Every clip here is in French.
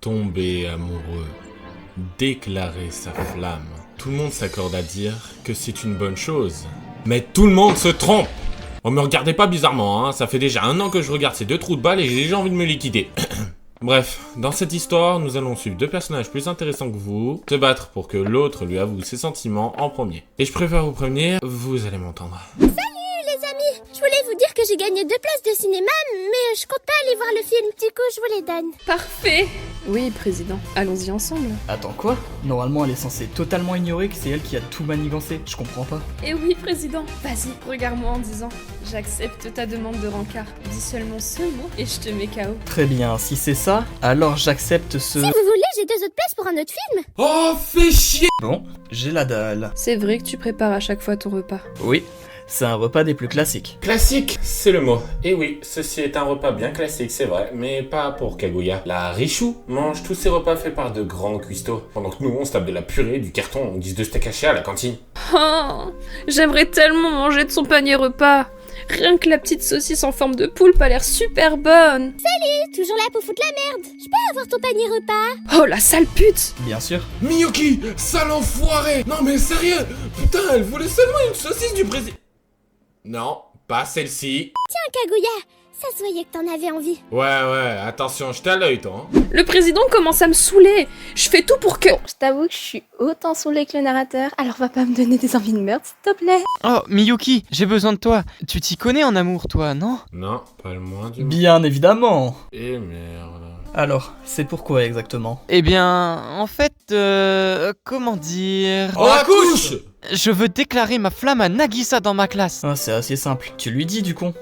Tomber amoureux, déclarer sa flamme. Tout le monde s'accorde à dire que c'est une bonne chose. Mais tout le monde se trompe. Oh, me regardez pas bizarrement, hein. Ça fait déjà 1 an que je regarde ces 2 trous de balles et j'ai déjà envie de me liquider. Bref, dans cette histoire, nous allons suivre 2 personnages plus intéressants que vous, se battre pour que l'autre lui avoue ses sentiments en premier. Et je préfère vous prévenir, vous allez m'entendre. Salut les amis, je voulais vous dire que j'ai gagné 2 places de cinéma, mais je compte pas aller voir le film, du coup je vous les donne. Parfait. Oui, président, allons-y ensemble. Attends quoi? Normalement elle est censée totalement ignorer que c'est elle qui a tout manigancé, je comprends pas. Et oui, président, vas-y, regarde-moi en disant « J'accepte ta demande de rencard ». Dis seulement ce mot et je te mets KO. Très bien, si c'est ça, alors j'accepte ce... Si vous voulez, j'ai 2 autres places pour un autre film. Oh, fais chier! Bon, j'ai la dalle. C'est vrai que tu prépares à chaque fois ton repas. Oui, c'est un repas des plus classiques. Classique, c'est le mot. Et oui, ceci est un repas bien classique, c'est vrai, mais pas pour Kaguya. La Richou mange tous ses repas faits par de grands cuistots, pendant que nous, on se tape de la purée, du carton, on guise de steak haché à la cantine. Oh, j'aimerais tellement manger de son panier repas. Rien que la petite saucisse en forme de poulpe a l'air super bonne. Salut, toujours là pour foutre la merde. Je peux avoir ton panier repas? Oh la sale pute. Bien sûr. Miyuki, sale enfoiré! Non mais sérieux! Putain, elle voulait seulement une saucisse du président. Non, pas celle-ci. Tiens Kaguya, ça se voyait que t'en avais envie. Ouais, attention, je t'ai à l'œil, toi. Hein. Le président commence à me saouler. Je fais tout pour que... Je t'avoue que je suis autant saoulée que le narrateur, alors va pas me donner des envies de meurtre, s'il te plaît. Oh, Miyuki, j'ai besoin de toi. Tu t'y connais en amour, toi, non? Non, pas le moins du... Bien évidemment. Eh merde... Alors, c'est pourquoi exactement? Eh bien, en fait, comment dire... Oh la couche! Je veux déclarer ma flamme à Nagisa dans ma classe. Ah, c'est assez simple. Tu lui dis du con.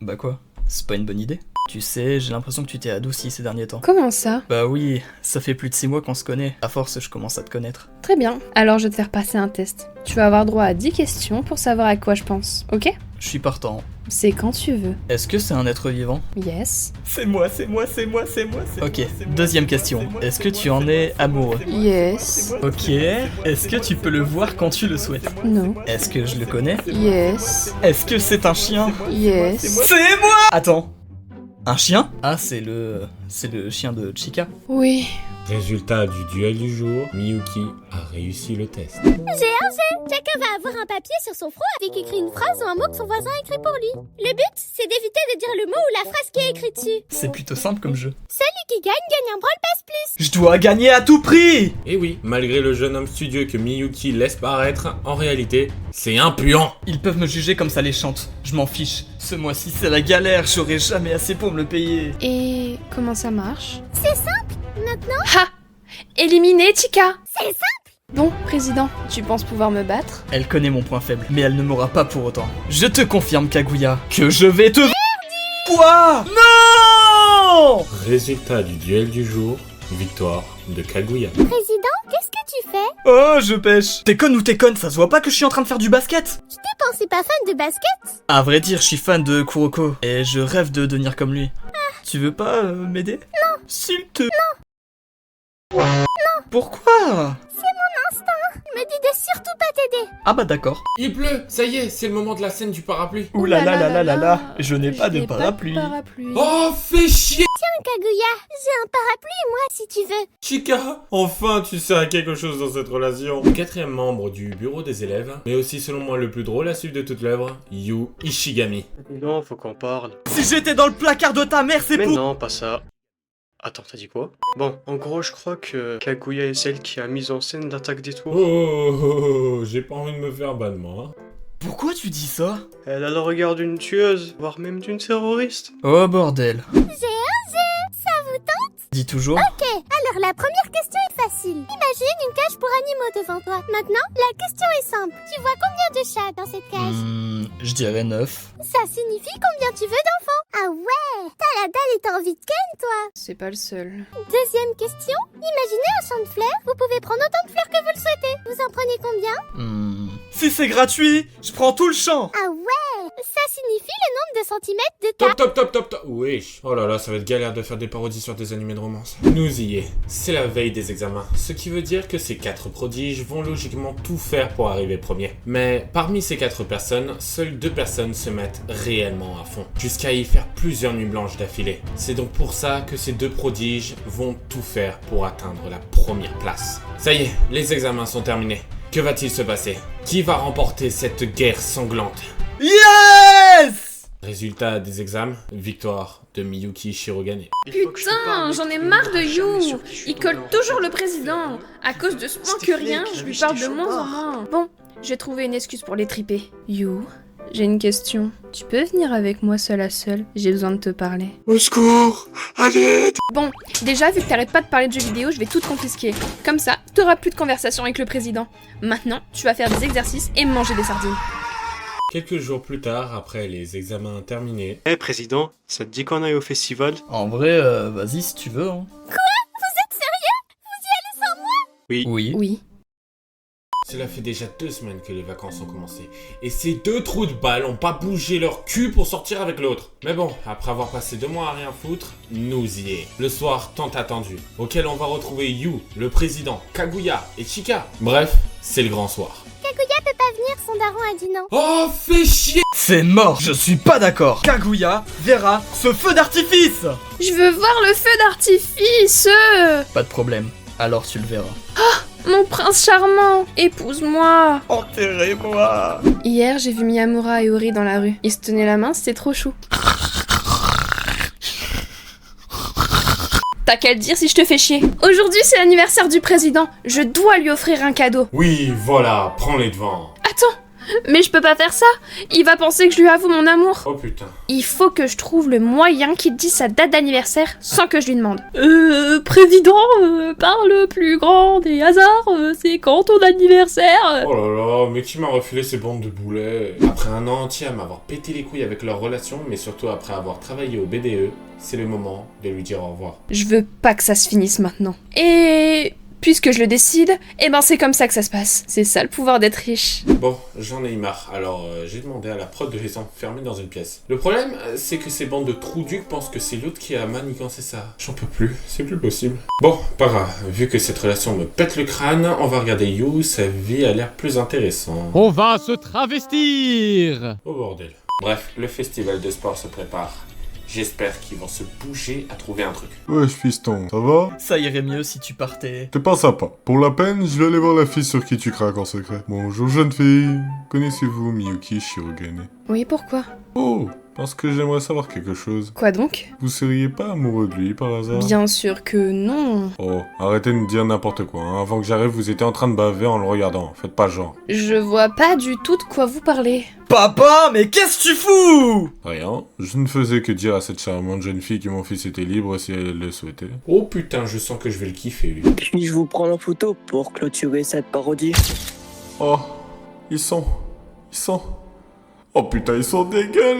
Bah quoi? C'est pas une bonne idée? Tu sais, j'ai l'impression que tu t'es adouci ces derniers temps. Comment ça? Bah oui, ça fait plus de 6 mois qu'on se connaît. À force, je commence à te connaître. Très bien, alors je vais te faire passer un test. Tu vas avoir droit à 10 questions pour savoir à quoi je pense, ok? Je suis partant. C'est quand tu veux. Est-ce que c'est un être vivant? Yes. C'est moi. Ok, deuxième question. Est-ce que tu en es amoureux? Yes. Ok. Est-ce que tu peux le voir quand tu le souhaites? Non. Est-ce que je le connais? Yes. Est-ce que c'est un chien? Yes. C'est moi! Attends. Un chien? Ah, c'est le chien de Chika. Oui. Résultat du duel du jour, Miyuki a réussi le test. Chacun va avoir un papier sur son front avec écrit une phrase ou un mot que son voisin a écrit pour lui. Le but, c'est d'éviter de dire le mot ou la phrase qui est écrite dessus. C'est plutôt simple comme jeu. Celui qui gagne un branle passe plus. Je dois gagner à tout prix! Et oui, malgré le jeune homme studieux que Miyuki laisse paraître, en réalité, c'est impuant. Ils peuvent me juger comme ça les chante. Je m'en fiche. Ce mois-ci, c'est la galère. J'aurai jamais assez pour me le payer. Et comment ça marche? C'est simple, maintenant. Ha! Éliminé, Chika! C'est simple. Bon, président, tu penses pouvoir me battre? Elle connaît mon point faible, mais elle ne m'aura pas pour autant. Je te confirme, Kaguya, que je vais te... Quoi? Non! Résultat du duel du jour, victoire de Kaguya. Président, qu'est-ce que tu fais? Oh, je pêche. T'es conne ou t'es conne? Ça se voit pas que je suis en train de faire du basket? Je pensais pas fan de basket. À vrai dire, je suis fan de Kuroko, et je rêve de devenir comme lui. Tu veux pas m'aider? Non. S'il te... Non. Pourquoi? Il me dit de surtout pas t'aider. Ah bah d'accord. Il pleut, ça y est, c'est le moment de la scène du parapluie. Ouh là là là là là là, je n'ai pas de n'ai parapluie. Oh, fais chier! Kaguya, j'ai un parapluie, moi, si tu veux. Chika, enfin tu sers à quelque chose dans cette relation. Le 4e membre du bureau des élèves, mais aussi selon moi le plus drôle à suivre de toute l'œuvre, Yu Ishigami. Non, faut qu'on parle. Si j'étais dans le placard de ta mère, c'est Mais pour... non, pas ça. Attends, t'as dit quoi? Bon, en gros, je crois que Kaguya est celle qui a mis en scène l'attaque des tours. Oh, j'ai pas envie de me faire ban, moi. Hein. Pourquoi tu dis ça? Elle a le regard d'une tueuse, voire même d'une terroriste. Oh bordel. J'ai un jeu, ça vous tente? Dis toujours. Ok, alors la première question est facile. Imagine une cage pour animaux devant toi. Maintenant, la question est simple. Tu vois combien de chats dans cette cage? Je dirais 9. Ça signifie combien tu veux d'enfants. Ah ouais, t'as la dalle et t'as envie de ken, toi. C'est pas le seul. Deuxième question. Imaginez un champ de fleurs. Vous pouvez prendre autant de fleurs que vous le souhaitez. Vous en prenez combien? Si c'est gratuit, je prends tout le champ. Ah ouais, ça signifie le nombre de centimètres de Top, top, top, top, top. Wesh. Oh là là, ça va être galère de faire des parodies sur des animés de romance. Nous y est. C'est la veille des examens. Ce qui veut dire que ces 4 prodiges vont logiquement tout faire pour arriver premier. Mais parmi ces 4 personnes, seules 2 personnes se mettent réellement à fond. Jusqu'à y faire plusieurs nuits blanches d'affilée. C'est donc pour ça que ces 2 prodiges vont tout faire pour atteindre la première place. Ça y est, les examens sont terminés. Que va-t-il se passer? Qui va remporter cette guerre sanglante? Yes! Résultat des examens, victoire de Miyuki Shirogane. Putain, j'en ai marre de You. Il colle toujours le président. À cause de ce moins que rien, je lui parle de moins en moins. Bon, j'ai trouvé une excuse pour les triper. You, j'ai une question. Tu peux venir avec moi seul à seul? J'ai besoin de te parler. Au secours! Allez! Bon, déjà, vu que t'arrêtes pas de parler de jeux vidéo, je vais tout te confisquer. Comme ça, t'auras plus de conversation avec le président. Maintenant, tu vas faire des exercices et manger des sardines. Quelques jours plus tard, après les examens terminés, Eh président, ça te dit qu'on aille au festival? En vrai, vas-y si tu veux. Hein. Oui. Oui. cela fait déjà 2 semaines que les vacances ont commencé. Et ces 2 trous de balles ont pas bougé leur cul pour sortir avec l'autre. Mais bon, après avoir passé 2 mois à rien foutre, nous y est. Le soir tant attendu, auquel on va retrouver Yu, le président, Kaguya et Chika. Bref, c'est le grand soir. Kaguya peut pas venir, son daron a dit non. Oh, fais chier! C'est mort, je suis pas d'accord. Kaguya verra ce feu d'artifice. Je veux voir le feu d'artifice. Pas de problème, alors tu le verras. Mon prince charmant, épouse-moi. Enterrez-moi. Hier, j'ai vu Miyamura et Ori dans la rue. Ils se tenaient la main, c'était trop chou. T'as qu'à le dire si je te fais chier. Aujourd'hui, c'est l'anniversaire du président. Je dois lui offrir un cadeau. Oui, voilà, prends les devants. Attends, mais je peux pas faire ça. Il va penser que je lui avoue mon amour. Oh putain. Il faut que je trouve le moyen qu'il dise sa date d'anniversaire sans que je lui demande. Président, par le plus grand des hasards, c'est quand ton anniversaire? Oh là là, mais qui m'a refilé ces bandes de boulets? Après un an entier à m'avoir pété les couilles avec leur relation, mais surtout après avoir travaillé au BDE, c'est le moment de lui dire au revoir. Je veux pas que ça se finisse maintenant. Et puisque je le décide, eh ben c'est comme ça que ça se passe. C'est ça le pouvoir d'être riche. Bon, j'en ai eu marre, alors j'ai demandé à la prod de les enfermer dans une pièce. Le problème, c'est que ces bandes de trous-ducs pensent que c'est l'autre qui a manigancé ça. J'en peux plus, c'est plus possible. Bon, pas grave, vu que cette relation me pète le crâne, on va regarder You, sa vie a l'air plus intéressante. On va se travestir. Oh bordel. Bref, le festival de sport se prépare. J'espère qu'ils vont se bouger à trouver un truc. Wesh fiston, ça va? Ça irait mieux si tu partais. T'es pas sympa. Pour la peine, je vais aller voir la fille sur qui tu craques en secret. Bonjour jeune fille, connaissez-vous Miyuki Shirogane? Oui, pourquoi? Oh, parce que j'aimerais savoir quelque chose. Quoi donc? Vous seriez pas amoureux de lui par hasard? Bien sûr que non. Oh, arrêtez de me dire n'importe quoi, hein. Avant que j'arrive, vous étiez en train de baver en le regardant. Faites pas genre. Je vois pas du tout de quoi vous parlez. Papa, mais qu'est-ce que tu fous? Rien, je ne faisais que dire à cette charmante jeune fille que mon fils était libre si elle le souhaitait. Oh putain, je sens que je vais le kiffer lui. Puis-je vous prendre en photo pour clôturer cette parodie? Oh, ils sont... Oh putain, ils sont dégueulasses!